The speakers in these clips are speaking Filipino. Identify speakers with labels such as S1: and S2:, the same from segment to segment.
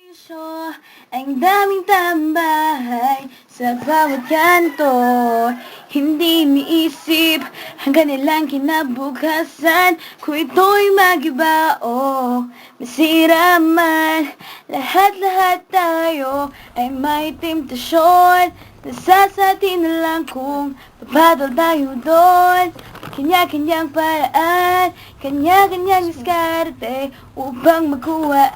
S1: So, ang daming tambahay sa bawat kanto. Hindi miisip hanggang nilang kinabukasan kung ito'y magiba o masira man. Lahat-lahat tayo ay may temptasyon. Nasa sa atin na lang kung papadal tayo doon. Kanya-kanyang paraan, kanya-kanyang diskarte upang makuha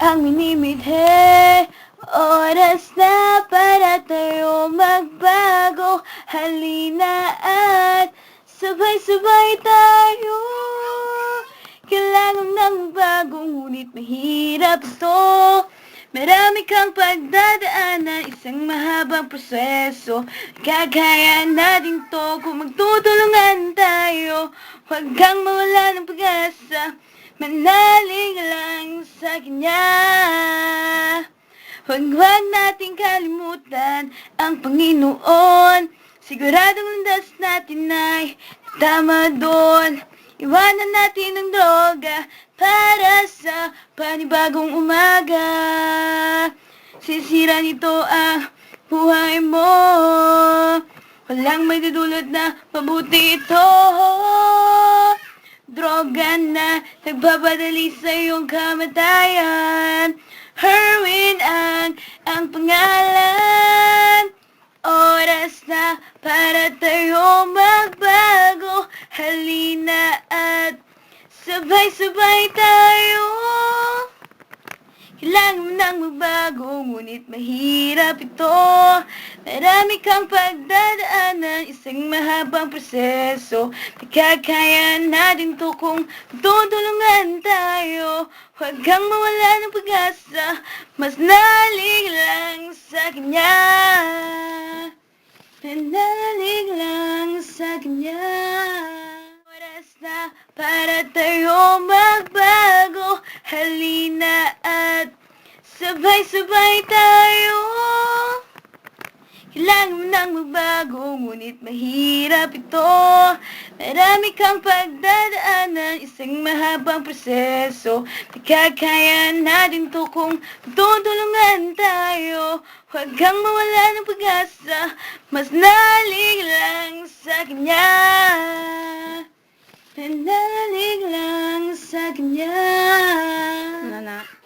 S1: ang minimite. Oras na para tayo magbago. Halina at sabay-sabay tayo. Kailangan ng bago, ngunit mahirap ito. Marami kang pagdadaanan, isang mahabang proseso. Kagaya natin to kung magtutulungan tayo. Huwag kang mawala ng pag-asa, manalig lang sa Kanya. Huwag nating kalimutan ang Panginoon. Siguradong landas natin ay tama doon. Iwanan natin ang droga para sa panibagong umaga. Sisira nito ang buhay mo. Walang may dudulot na mabuti ito. Droga na nagpapadali sa iyong kamatayan. Heroin ang pangalan. Oras na para tayo magbago. Halina at sabay-sabay tayo. Kailangan mo nang magbago, ngunit mahirap ito. Marami kang pagdadaanan, isang mahabang proseso. Nakakaya natin to kung tutulungan tayo. Huwag kang mawala ng pag-asa, mas nalig lang sa Kanya. Manalig lang sa Kanya. Oras na para tayo magbago. Halina at sabay-sabay tayo. Kailangan mo nang magbago, ngunit mahirap ito. Marami kang pagdadaanan, isang mahabang proseso. Nakakaya natin to kung tutulungan tayo. Huwag kang mawala ng pag-asa, mas nalig lang sa Kanya. Nalig lang sa Kanya.
S2: Nana.